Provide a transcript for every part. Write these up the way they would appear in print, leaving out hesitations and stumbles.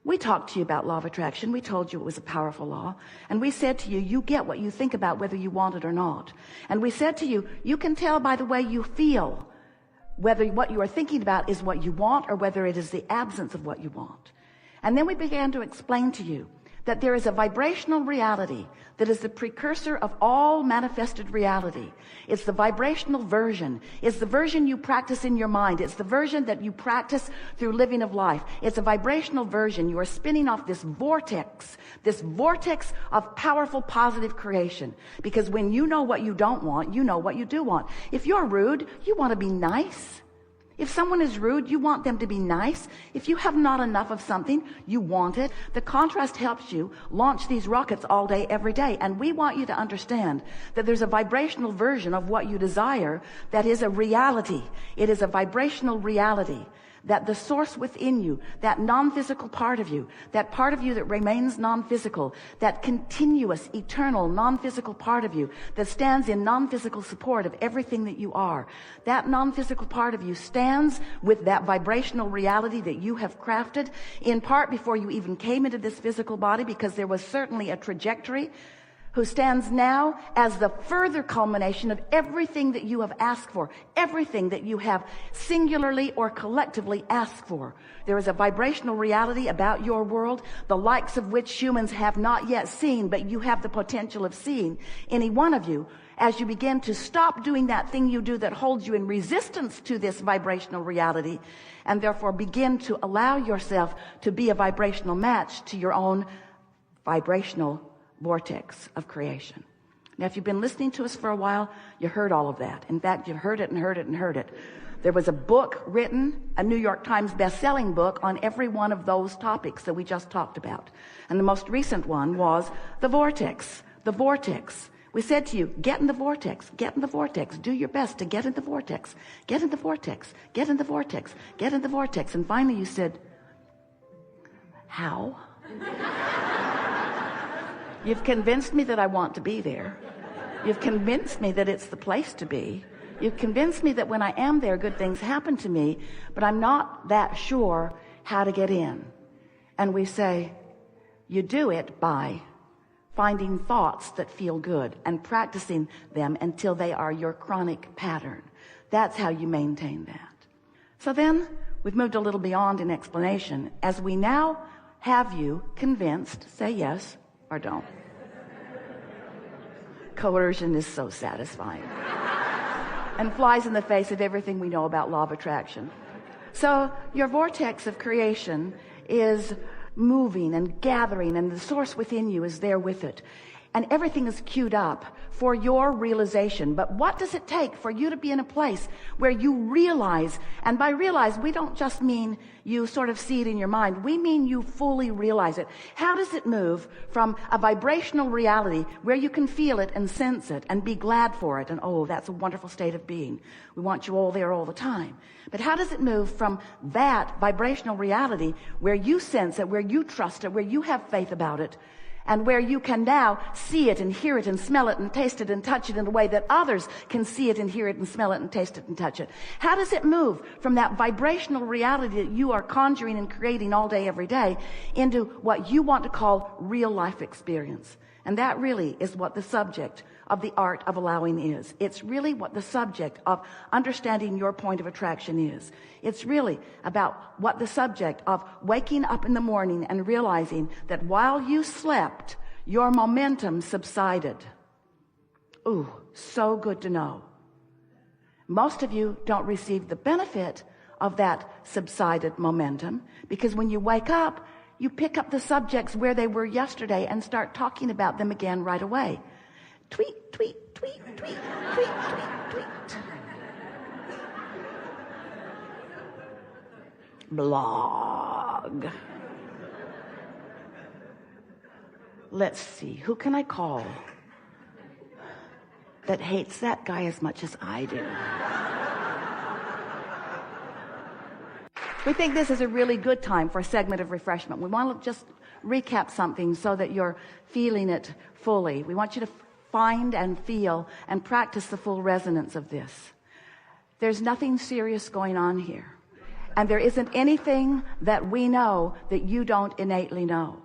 We talked to you about law of attraction. We told you it was a powerful law. And we said to you, you get what you think about whether you want it or not. And we said to you, you can tell by the way you feel whether what you are thinking about is what you want or whether it is the absence of what you want. And then we began to explain to you that there is a vibrational reality that is the precursor of all manifested reality. It's the vibrational version. It's the version you practice in your mind. It's the version that you practice through living of life. It's a vibrational version. You are spinning off this vortex of powerful positive creation. Because when you know what you don't want, you know what you do want. If you're rude, you want to be nice. If someone is rude, you want them to be nice. If you have not enough of something, you want it. The contrast helps you launch these rockets all day, every day. And we want you to understand that there's a vibrational version of what you desire that is a reality. It is a vibrational reality. That the source within you, that non-physical part of you that remains non-physical, that continuous, eternal, non-physical part of you that stands in non-physical support of everything that you are, that non-physical part of you stands with that vibrational reality that you have crafted, in part before you even came into this physical body, because there was certainly a trajectory, who stands now as the further culmination of everything that you have asked for, everything that you have singularly or collectively asked for. There is a vibrational reality about your world, the likes of which humans have not yet seen, but you have the potential of seeing. Any one of you, as you begin to stop doing that thing you do that holds you in resistance to this vibrational reality, and therefore begin to allow yourself to be a vibrational match to your own vibrational vortex of creation. Now, if you've been listening to us for a while, you heard all of that. In fact, you've heard it and heard it and heard it. There was a book written, a New York Times best-selling book, on every one of those topics that we just talked about. And the most recent one was the vortex. The vortex. We said to you, get in the vortex, get in the vortex, do your best to get in the vortex, get in the vortex, get in the vortex, get in the vortex. And finally you said, how? You've convinced me that I want to be there. You've convinced me that it's the place to be. You've convinced me that when I am there, good things happen to me, but I'm not that sure how to get in. And we say, you do it by finding thoughts that feel good and practicing them until they are your chronic pattern. That's how you maintain that. So then we've moved a little beyond an explanation. As we now have you convinced, say yes or don't. Coercion is so satisfying and flies in the face of everything we know about law of attraction. So your vortex of creation is moving and gathering, and the source within you is there with it. And everything is queued up for your realization. But what does it take for you to be in a place where you realize, and by realize, we don't just mean you sort of see it in your mind. We mean you fully realize it. How does it move from a vibrational reality where you can feel it and sense it and be glad for it? And oh, that's a wonderful state of being. We want you all there all the time. But how does it move from that vibrational reality where you sense it, where you trust it, where you have faith about it, and where you can now see it and hear it and smell it and taste it and touch it in a way that others can see it and hear it and smell it and taste it and touch it? How does it move from that vibrational reality that you are conjuring and creating all day, every day, into what you want to call real life experience? And that really is what the subject of the art of allowing is. It's really what the subject of understanding your point of attraction is. It's really about what the subject of waking up in the morning and realizing that while you slept, your momentum subsided. Ooh, so good to know. Most of you don't receive the benefit of that subsided momentum, because when you wake up, you pick up the subjects where they were yesterday and start talking about them again right away. Tweet, tweet, tweet, tweet, tweet, tweet, tweet. Blog. Let's see, who can I call that hates that guy as much as I do? We think this is a really good time for a segment of refreshment. We want to just recap something so that you're feeling it fully. We want you to find and feel and practice the full resonance of this. There's nothing serious going on here. And there isn't anything that we know that you don't innately know.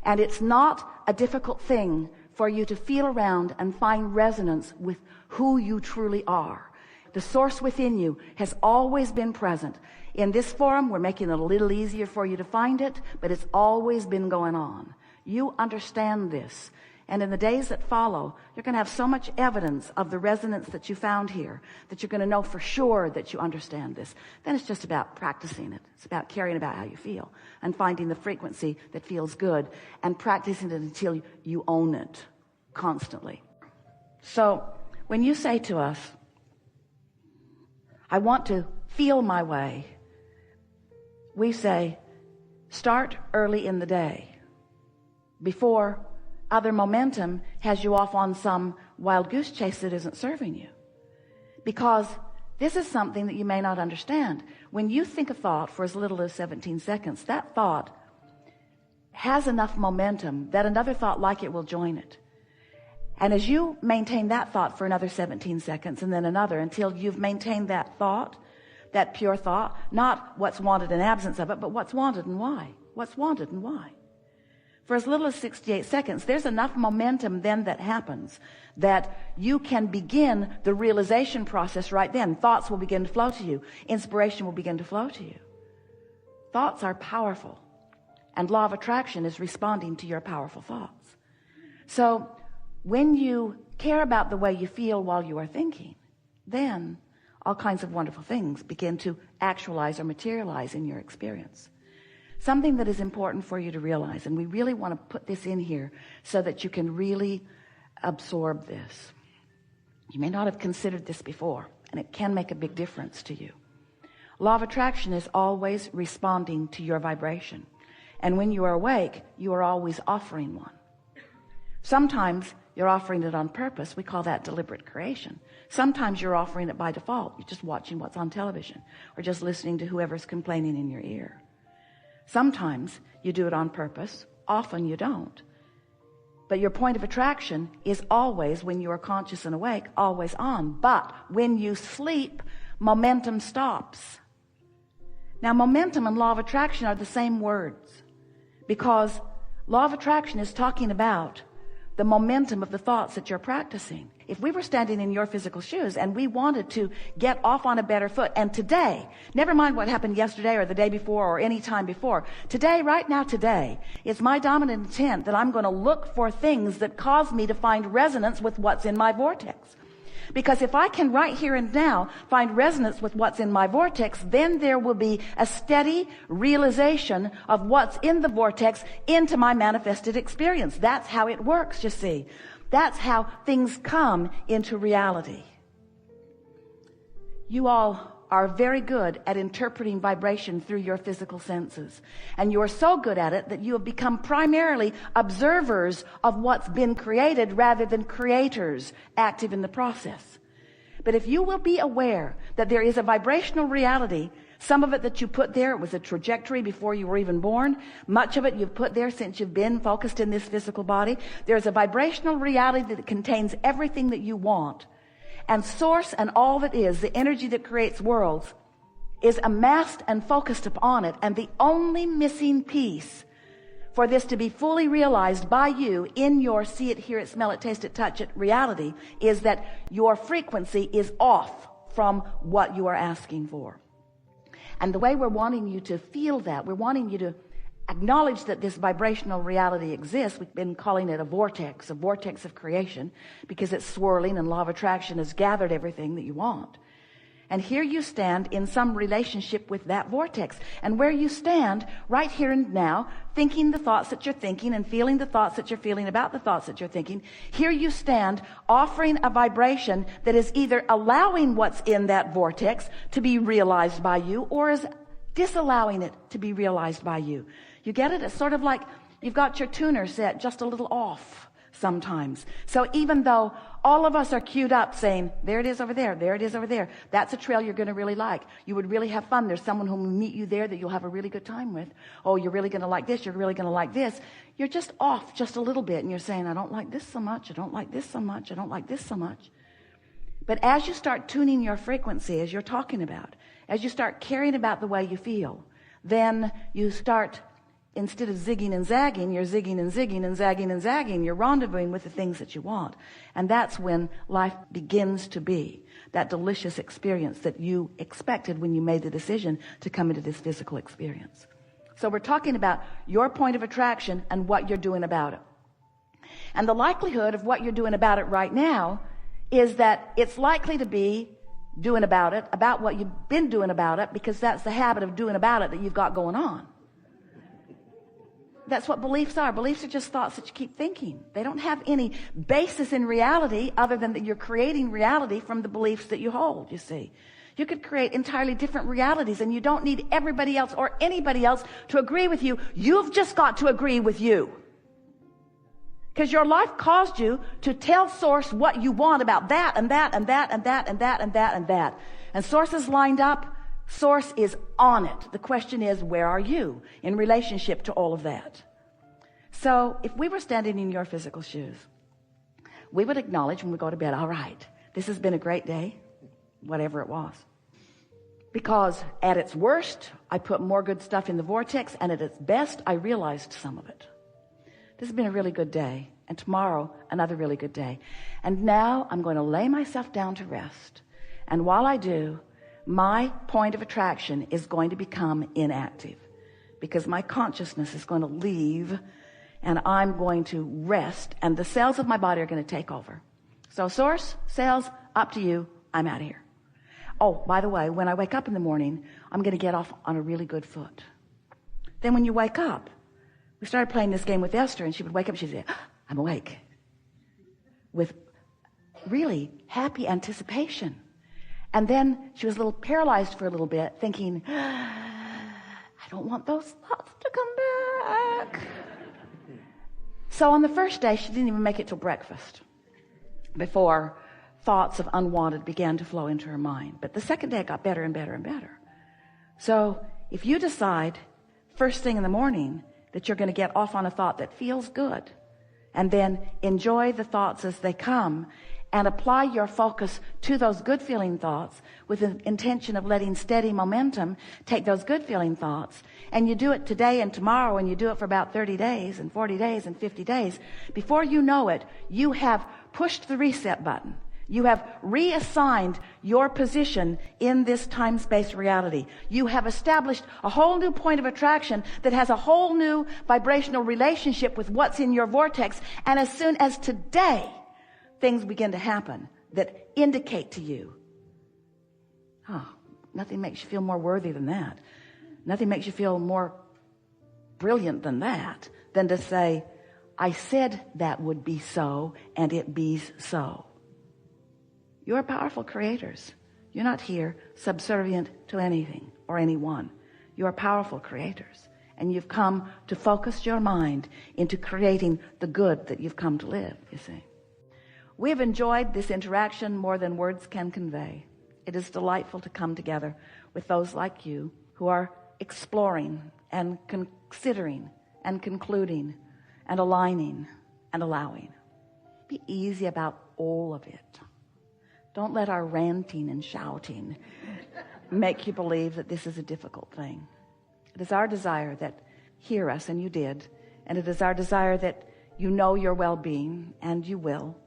And it's not a difficult thing for you to feel around and find resonance with who you truly are. The source within you has always been present. In this forum, we're making it a little easier for you to find it, but it's always been going on. You understand this. And in the days that follow, you're going to have so much evidence of the resonance that you found here that you're going to know for sure that you understand this. Then it's just about practicing it. It's about caring about how you feel and finding the frequency that feels good and practicing it until you own it constantly. So when you say to us, I want to feel my way, we say, start early in the day before other momentum has you off on some wild goose chase that isn't serving you. Because this is something that you may not understand. When you think a thought for as little as 17 seconds, that thought has enough momentum that another thought like it will join it. And as you maintain that thought for another 17 seconds and then another until you've maintained that thought, that pure thought, not what's wanted in absence of it, but what's wanted and why. What's wanted and why. For as little as 68 seconds, there's enough momentum then that happens that you can begin the realization process right then. Thoughts will begin to flow to you. Inspiration will begin to flow to you. Thoughts are powerful, and law of attraction is responding to your powerful thoughts. So when you care about the way you feel while you are thinking, then all kinds of wonderful things begin to actualize or materialize in your experience. Something that is important for you to realize, and we really want to put this in here so that you can really absorb this. You may not have considered this before, and it can make a big difference to you. Law of attraction is always responding to your vibration. And when you are awake, you are always offering one. Sometimes you're offering it on purpose. We call that deliberate creation. Sometimes you're offering it by default. You're just watching what's on television or just listening to whoever's complaining in your ear. Sometimes you do it on purpose. Often you don't. But your point of attraction is always, when you are conscious and awake, always on. But when you sleep, momentum stops. Now, momentum and law of attraction are the same words, because law of attraction is talking about the momentum of the thoughts that you're practicing. If we were standing in your physical shoes and we wanted to get off on a better foot, and today, never mind what happened yesterday or the day before or any time before, today, right now, today, it's my dominant intent that I'm going to look for things that cause me to find resonance with what's in my vortex. Because if I can right here and now find resonance with what's in my vortex, then there will be a steady realization of what's in the vortex into my manifested experience. That's how it works, you see. That's how things come into reality. You all are very good at interpreting vibration through your physical senses. And you are so good at it that you have become primarily observers of what's been created rather than creators active in the process. But if you will be aware that there is a vibrational reality, some of it that you put there, it was a trajectory before you were even born. Much of it you've put there since you've been focused in this physical body. There's a vibrational reality that contains everything that you want. And source and all that is, the energy that creates worlds, is amassed and focused upon it. And the only missing piece for this to be fully realized by you in your see it, hear it, smell it, taste it, touch it reality is that your frequency is off from what you are asking for. And the way we're wanting you to feel that, we're wanting you to acknowledge that this vibrational reality exists. We've been calling it a vortex of creation, because it's swirling and law of attraction has gathered everything that you want. And here you stand in some relationship with that vortex. And where you stand right here and now, thinking the thoughts that you're thinking and feeling the thoughts that you're feeling about the thoughts that you're thinking, here you stand offering a vibration that is either allowing what's in that vortex to be realized by you, or is disallowing it to be realized by you. You get it? It's sort of like you've got your tuner set just a little off sometimes. So even though all of us are queued up saying, there it is over there, there it is over there, that's a trail you're going to really like. You would really have fun. There's someone who will meet you there that you'll have a really good time with. Oh, you're really going to like this. You're really going to like this. You're just off just a little bit, and you're saying, I don't like this so much. I don't like this so much. I don't like this so much. But as you start tuning your frequency, as you're talking about, as you start caring about the way you feel, then you start, instead of zigging and zagging, you're zigging and zigging and zagging and zagging. You're rendezvousing with the things that you want. And that's when life begins to be that delicious experience that you expected when you made the decision to come into this physical experience. So we're talking about your point of attraction and what you're doing about it. And the likelihood of what you're doing about it right now is that it's likely to be doing about it, about what you've been doing about it, because that's the habit of doing about it that you've got going on. That's what beliefs are. Beliefs are just thoughts that you keep thinking. They don't have any basis in reality other than that you're creating reality from the beliefs that you hold, you see. You could create entirely different realities, and you don't need everybody else or anybody else to agree with you. You've just got to agree with you. Because your life caused you to tell Source what you want about that and that and that and that and that and that and that. And Source is lined up. Source is on it. The question is, where are you in relationship to all of that? So if we were standing in your physical shoes, we would acknowledge when we go to bed, all right, this has been a great day, whatever it was. Because at its worst, I put more good stuff in the vortex, and at its best, I realized some of it. This has been a really good day, and tomorrow another really good day. And now I'm going to lay myself down to rest. And while I do, my point of attraction is going to become inactive, because my consciousness is going to leave, and I'm going to rest, and the cells of my body are going to take over. So Source, cells, up to you. I'm out of here. Oh, by the way, when I wake up in the morning, I'm going to get off on a really good foot. Then when you wake up, we started playing this game with Esther, and she would wake up and she'd say, I'm awake, with really happy anticipation. And then she was a little paralyzed for a little bit, thinking, I don't want those thoughts to come back. So on the first day, she didn't even make it till breakfast before thoughts of unwanted began to flow into her mind. But the second day, it got better and better and better. So if you decide first thing in the morning that you're going to get off on a thought that feels good, and then enjoy the thoughts as they come, and apply your focus to those good feeling thoughts with the intention of letting steady momentum take those good feeling thoughts, and you do it today and tomorrow, and you do it for about 30 days and 40 days and 50 days, before you know it, you have pushed the reset button. You have reassigned your position in this time-space reality. You have established a whole new point of attraction that has a whole new vibrational relationship with what's in your vortex. And as soon as today, things begin to happen that indicate to you, nothing makes you feel more worthy than that. Nothing makes you feel more brilliant than that, than to say, I said that would be so, and it be's so. You're powerful creators. You're not here subservient to anything or anyone. You are powerful creators. And you've come to focus your mind into creating the good that you've come to live, you see. We have enjoyed this interaction more than words can convey. It is delightful to come together with those like you who are exploring and considering and concluding and aligning and allowing. Be easy about all of it. Don't let our ranting and shouting make you believe that this is a difficult thing. It is our desire that hear us, and you did, and it is our desire that you know your well-being, and you will.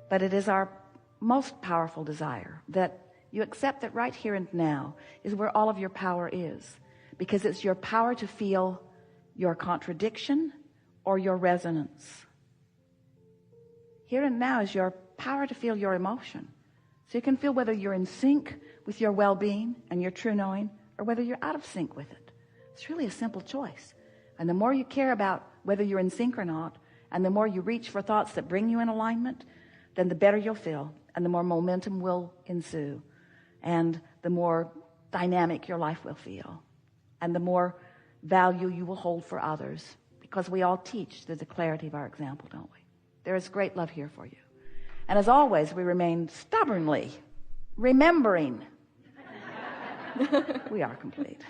But it is our most powerful desire that you accept that right here and now is where all of your power is, because it's your power to feel your contradiction or your resonance. Here and now is your power to feel your emotion. So you can feel whether you're in sync with your well-being and your true knowing, or whether you're out of sync with it. It's really a simple choice. And the more you care about whether you're in sync or not, and the more you reach for thoughts that bring you in alignment, then the better you'll feel, and the more momentum will ensue, and the more dynamic your life will feel, and the more value you will hold for others, because we all teach through the clarity of our example, don't we? There is great love here for you. And as always, we remain stubbornly remembering we are complete.